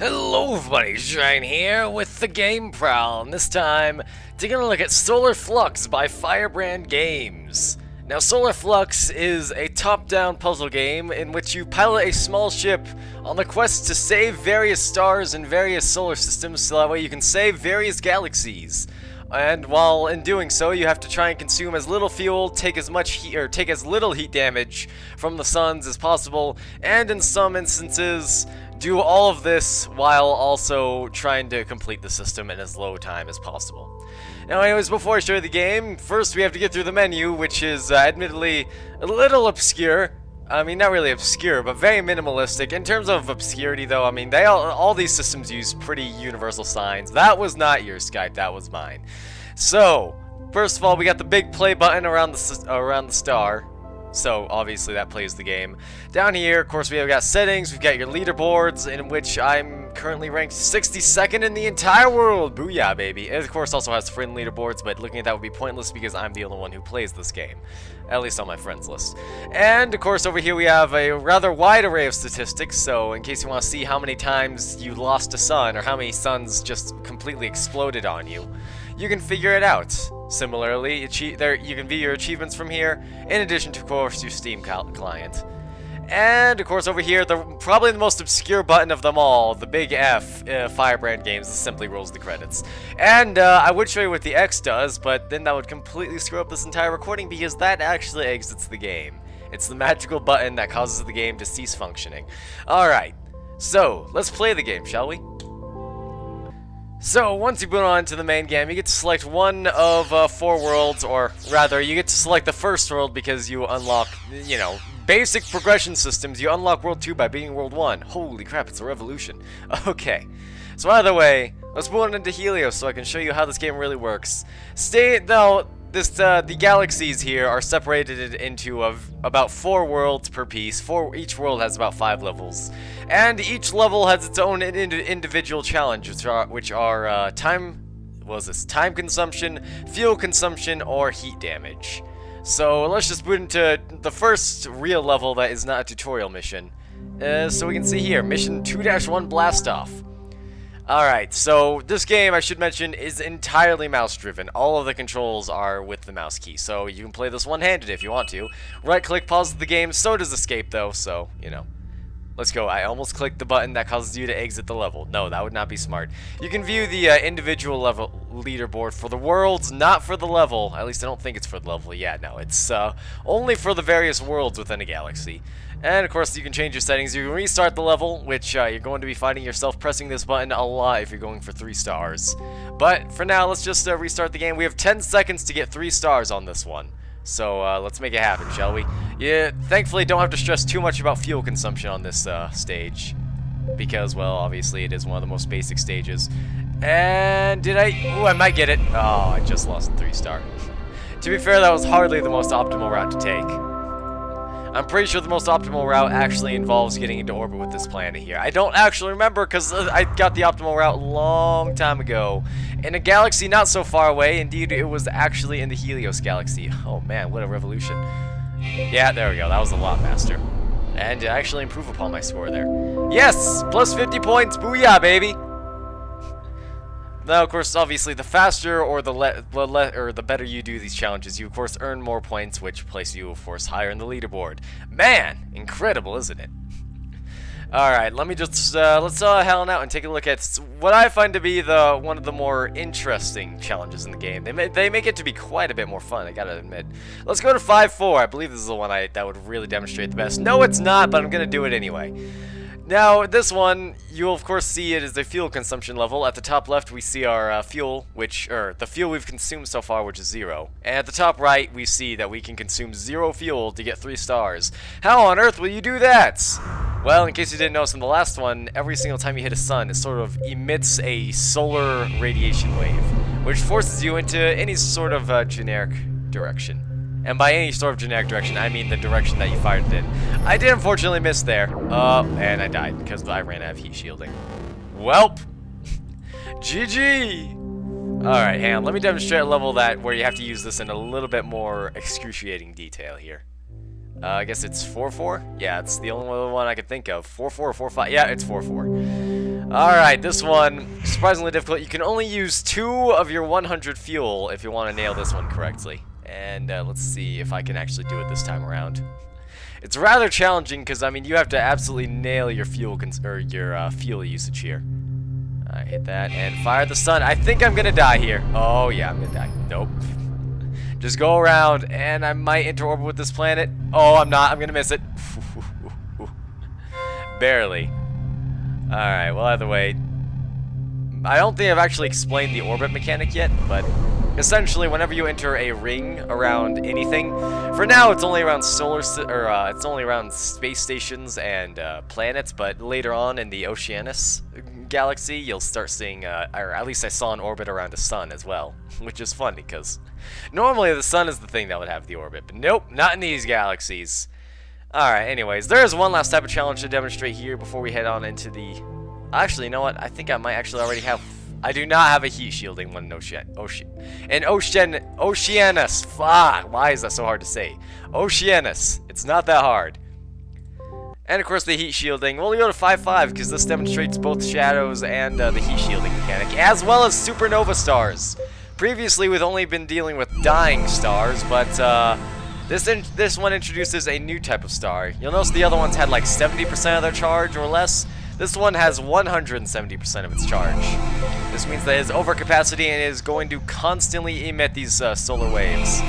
Hello everybody, Shine here with the Game Prowl, and this time taking a look at Solar Flux by Firebrand Games. Now Solar Flux is a top-down puzzle game in which you pilot a small ship on the quest to save various stars in various solar systems so that way you can save various galaxies. And while in doing so, you have to try and consume as little fuel, take as much heat, or take as little heat damage from the suns as possible, and in some instances, do all of this while also trying to complete the system in as low time as possible. Now anyways, before I show you the game, first we have to get through the menu, which is admittedly a little obscure. I mean, not really obscure, but very minimalistic. In terms of obscurity, though, I mean, all these systems use pretty universal signs. That was not your Skype, that was mine. So, first of all, we got the big play button around the star. So, obviously, that plays the game. Down here, of course, we've got settings. We've got your leaderboards, in which I'm currently ranked 62nd in the entire world. Booyah, baby. It, of course, also has friend leaderboards, but looking at that would be pointless because I'm the only one who plays this game. At least on my friends list. And, of course, over here we have a rather wide array of statistics, so in case you want to see how many times you lost a sun, or how many suns just completely exploded on you, you can figure it out. Similarly, you can view your achievements from here, in addition to, of course, your Steam client. And, of course, over here, probably the most obscure button of them all, the big F, Firebrand Games, simply rolls the credits. And I would show you what the X does, but then that would completely screw up this entire recording because that actually exits the game. It's the magical button that causes the game to cease functioning. Alright, so let's play the game, shall we? So, once you boot on to the main game, you get to select one of 4 worlds, or rather, you get to select the first world because you unlock, you know, basic progression systems. You unlock World 2 by beating World 1. Holy crap, it's a revolution. Okay, so either way, let's boot on into Helios so I can show you how this game really works. The galaxies here are separated into about 4 worlds per piece. Each world has about 5 levels. And each level has its own individual challenge, which are time consumption, fuel consumption, or heat damage. So let's just boot into the first real level that is not a tutorial mission. So we can see here, mission 2-1 Blast Off. Alright, so this game, I should mention, is entirely mouse-driven. All of the controls are with the mouse key, so you can play this one-handed if you want to. Right-click pauses the game, so does escape, though, so, you know. Let's go. I almost clicked the button that causes you to exit the level. No, that would not be smart. You can view the individual level leaderboard for the worlds, not for the level. At least I don't think it's for the level. Yeah, no, it's only for the various worlds within a galaxy. And, of course, you can change your settings. You can restart the level, which you're going to be finding yourself pressing this button a lot if you're going for 3 stars. But, for now, let's just restart the game. We have 10 seconds to get 3 stars on this one. So, let's make it happen, shall we? Yeah, thankfully, don't have to stress too much about fuel consumption on this stage. Because, well, obviously, it is one of the most basic stages. And, did I? Ooh, I might get it. Oh, I just lost a 3-star. To be fair, that was hardly the most optimal route to take. I'm pretty sure the most optimal route actually involves getting into orbit with this planet here. I don't actually remember because I got the optimal route a long time ago. In a galaxy not so far away. Indeed, it was actually in the Helios galaxy. Oh man, what a revolution. Yeah, there we go. That was a lot faster. And I actually improve upon my score there. Yes! Plus 50 points! Booyah, baby! Now, of course, obviously, the faster or the better you do these challenges, you, of course, earn more points, which place you, of course, higher in the leaderboard. Man! Incredible, isn't it? Alright, let me just, let's hell out and take a look at what I find to be one of the more interesting challenges in the game. They make it to be quite a bit more fun, I gotta admit. Let's go to 5-4. I believe this is the one that would really demonstrate the best. No, it's not, but I'm gonna do it anyway. Now, this one, you'll of course see it as the fuel consumption level. At the top left, we see our fuel, the fuel we've consumed so far, which is 0. And at the top right, we see that we can consume 0 fuel to get 3 stars. How on earth will you do that? Well, in case you didn't notice in the last one, every single time you hit a sun, it sort of emits a solar radiation wave, which forces you into any sort of generic direction. And by any sort of generic direction, I mean the direction that you fired it in. I did unfortunately miss there. And I died because I ran out of heat shielding. Welp! GG! Alright, hang on. Let me demonstrate a level where you have to use this in a little bit more excruciating detail here. I guess it's 4-4? Yeah, it's the only one I could think of. 4-4 or 4-5? Yeah, it's 4-4. Alright, this one, surprisingly difficult. You can only use 2 of your 100 fuel if you want to nail this one correctly. And let's see if I can actually do it this time around. It's rather challenging because, I mean, you have to absolutely nail your fuel fuel usage here. Alright, hit that and fire the sun. I think I'm gonna die here. Oh yeah, I'm gonna die. Nope. Just go around and I might interorbit with this planet. Oh, I'm not. I'm gonna miss it. Barely. Alright, well, either way, I don't think I've actually explained the orbit mechanic yet, but essentially, whenever you enter a ring around anything, for now it's only around it's only around space stations and planets, but later on in the Oceanus galaxy, you'll start seeing, or at least I saw an orbit around the sun as well, which is funny because normally the sun is the thing that would have the orbit, but nope, not in these galaxies. Alright, anyways, there is one last type of challenge to demonstrate here before we head on into the... Actually, you know what? I think I might actually already have... I do not have a heat shielding one in Oceanus. Fuck, why is that so hard to say? Oceanus. It's not that hard. And of course the heat shielding. We'll go to 5-5 because this demonstrates both shadows and the heat shielding mechanic, as well as supernova stars. Previously, we've only been dealing with dying stars, but this one introduces a new type of star. You'll notice the other ones had like 70% of their charge or less. This one has 170% of its charge. This means that it has overcapacity and is going to constantly emit these solar waves,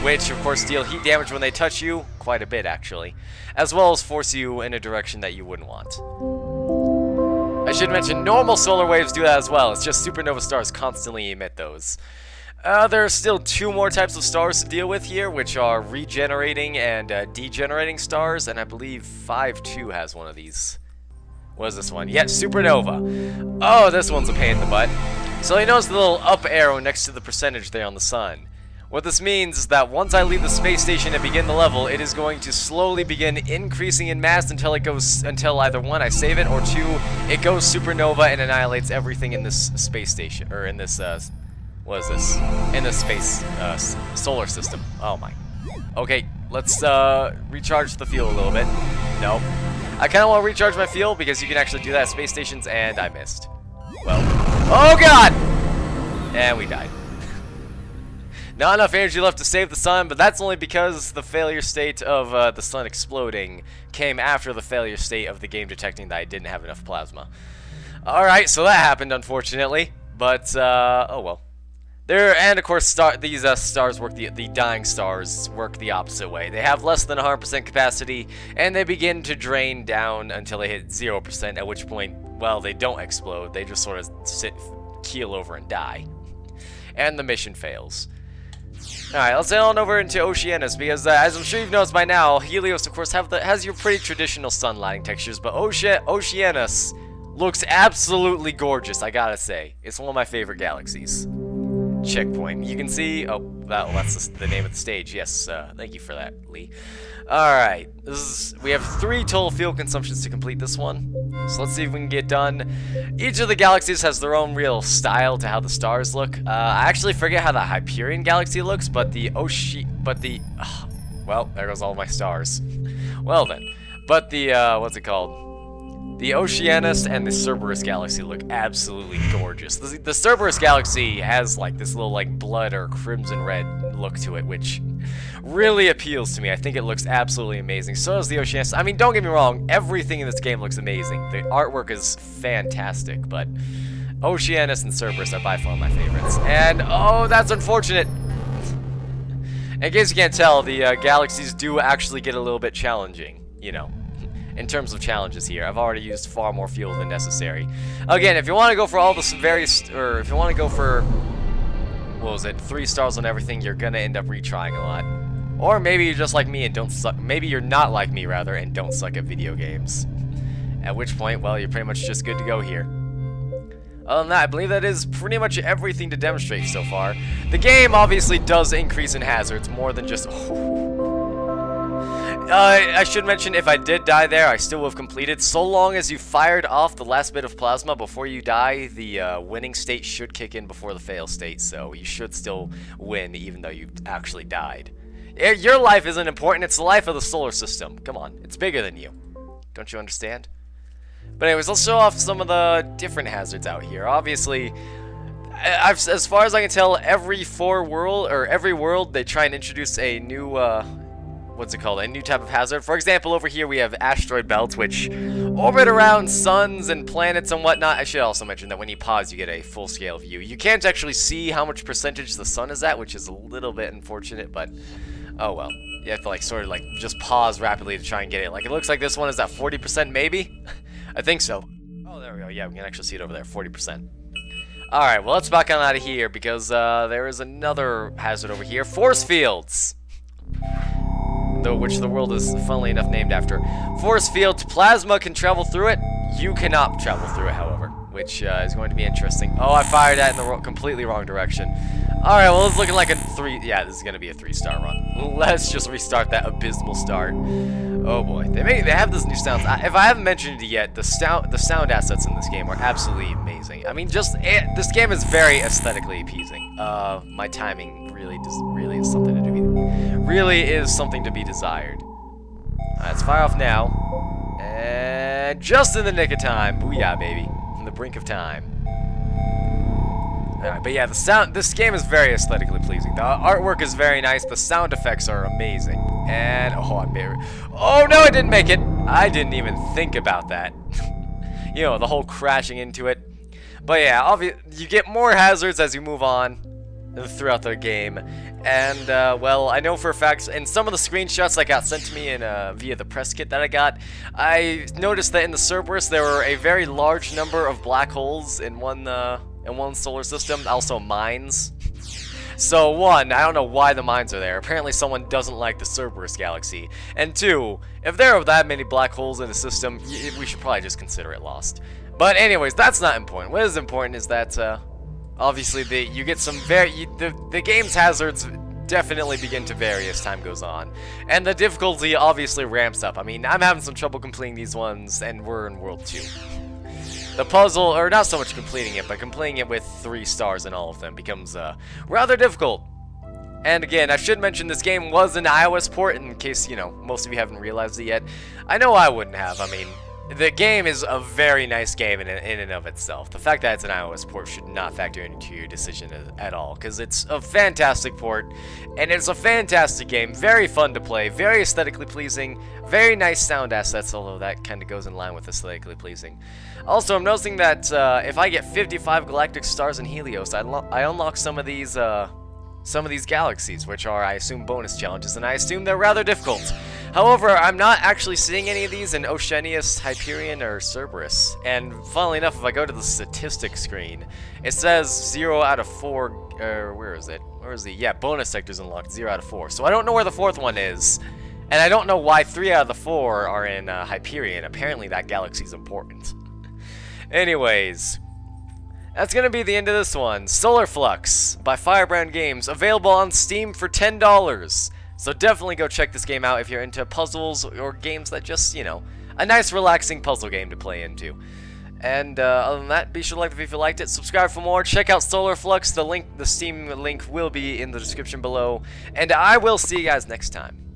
which of course deal heat damage when they touch you, quite a bit actually, as well as force you in a direction that you wouldn't want. I should mention normal solar waves do that as well. It's just supernova stars constantly emit those. There are still 2 more types of stars to deal with here, which are regenerating and degenerating stars, and I believe 5-2 has one of these. What is this one? Yeah, supernova. Oh, this one's a pain in the butt. So you notice the little up arrow next to the percentage there on the sun. What this means is that once I leave the space station and begin the level, it is going to slowly begin increasing in mass until either 1, I save it, or 2, it goes supernova and annihilates everything in this space station, or in this, what is this? In this space, solar system. Oh my. Okay, let's, recharge the fuel a little bit. Nope. I kind of want to recharge my fuel because you can actually do that at space stations, and I missed. Well, oh god! And we died. Not enough energy left to save the sun, but that's only because the failure state of the sun exploding came after the failure state of the game detecting that I didn't have enough plasma. Alright, so that happened, unfortunately. But, oh well. And of course, these stars work, the dying stars work the opposite way. They have less than 100% capacity, and they begin to drain down until they hit 0%, at which point, well, they don't explode. They just sort of keel over and die. And the mission fails. Alright, let's head on over into Oceanus, because as I'm sure you've noticed by now, Helios, of course, has your pretty traditional sun lighting textures, but Oceanus looks absolutely gorgeous, I gotta say. It's one of my favorite galaxies. Checkpoint. You can see, that's the name of the stage. Yes, thank you for that, Lee. Alright, we have 3 total fuel consumptions to complete this one. So let's see if we can get done. Each of the galaxies has their own real style to how the stars look. I actually forget how the Hyperion galaxy looks, but well, there goes all my stars. Well then, but the, what's it called? The Oceanus and the Cerberus galaxy look absolutely gorgeous. The Cerberus galaxy has like this little like blood or crimson red look to it, which really appeals to me. I think it looks absolutely amazing. So does the Oceanus. I mean, don't get me wrong, everything in this game looks amazing. The artwork is fantastic, but Oceanus and Cerberus are by far my favorites. And, oh, that's unfortunate. In case you can't tell, the galaxies do actually get a little bit challenging, you know. In terms of challenges here, I've already used far more fuel than necessary. Again, if you want to go for all the various, or if you want to go for, what was it, 3 stars on everything, you're gonna end up retrying a lot. Or maybe you're just like me and don't suck. Maybe you're not like me, rather, and don't suck at video games. At which point, well, you're pretty much just good to go here. Other than that, I believe that is pretty much everything to demonstrate so far. The game obviously does increase in hazards more than just. I should mention, if I did die there, I still would have completed. So long as you fired off the last bit of plasma before you die, the winning state should kick in before the fail state, so you should still win even though you actually died. Your life isn't important, it's the life of the solar system. Come on, it's bigger than you. Don't you understand? But anyways, let's show off some of the different hazards out here. Obviously, as far as I can tell, every world they try and introduce a new what's it called? A new type of hazard. For example, over here we have asteroid belts, which orbit around suns and planets and whatnot. I should also mention that when you pause, you get a full-scale view. You can't actually see how much percentage the sun is at, which is a little bit unfortunate, but oh well. You have to like sort of like just pause rapidly to try and get it. Like it looks like this one is at 40% maybe. I think so. Oh, there we go. Yeah, we can actually see it over there, 40%. All right, well let's back on out of here because there is another hazard over here: force fields. Which the world is, funnily enough, named after. Force field, plasma can travel through it. You cannot travel through it, however, which is going to be interesting. Oh, I fired that in the completely wrong direction. Alright, well, it's looking like a 3... Yeah, this is going to be a 3-star run. Let's just restart that abysmal start. Oh, boy. They have those new sounds. If I haven't mentioned it yet, the sound assets in this game are absolutely amazing. I mean, this game is very aesthetically appeasing. My timing really is something to be desired. Let's fire off now. And just in the nick of time. Booyah, baby. In the brink of time. Alright, but yeah, this game is very aesthetically pleasing. The artwork is very nice. The sound effects are amazing. And, oh no, I didn't make it. I didn't even think about that. You know, the whole crashing into it. But yeah, you get more hazards as you move on throughout the game. And, well, I know for a fact, in some of the screenshots that got sent to me via the press kit that I got, I noticed that in the Cerberus there were a very large number of black holes in one solar system, also mines. So, one, I don't know why the mines are there. Apparently someone doesn't like the Cerberus galaxy. And two, if there are that many black holes in the system, we should probably just consider it lost. But anyways, that's not important. What is important is that, obviously, you get some the game's hazards definitely begin to vary as time goes on. And the difficulty obviously ramps up. I mean, I'm having some trouble completing these ones, and we're in World 2. The puzzle, or not so much completing it, but completing it with 3 stars in all of them becomes rather difficult. And again, I should mention this game was an iOS port, in case, you know, most of you haven't realized it yet. I know I wouldn't have. I mean, the game is a very nice game in and of itself. The fact that it's an iOS port should not factor into your decision at all, because it's a fantastic port, and it's a fantastic game, very fun to play, very aesthetically pleasing, very nice sound assets, although that kind of goes in line with aesthetically pleasing. Also, I'm noticing that if I get 55 galactic stars in Helios, I unlock some of these galaxies, which are, I assume, bonus challenges, and I assume they're rather difficult. However, I'm not actually seeing any of these in Oceanus, Hyperion, or Cerberus. And funnily enough, if I go to the statistics screen, it says 0 out of 4, where is it? Where is the, yeah, bonus sectors unlocked, 0 out of 4. So I don't know where the 4th one is. And I don't know why 3 out of the 4 are in Hyperion. Apparently that galaxy's important. Anyways, that's going to be the end of this one. Solar Flux by Firebrand Games, available on Steam for $10. So definitely go check this game out if you're into puzzles or games that just, you know, a nice relaxing puzzle game to play into. And other than that, be sure to like the video if you liked it, subscribe for more, check out Solar Flux, the Steam link will be in the description below, and I will see you guys next time.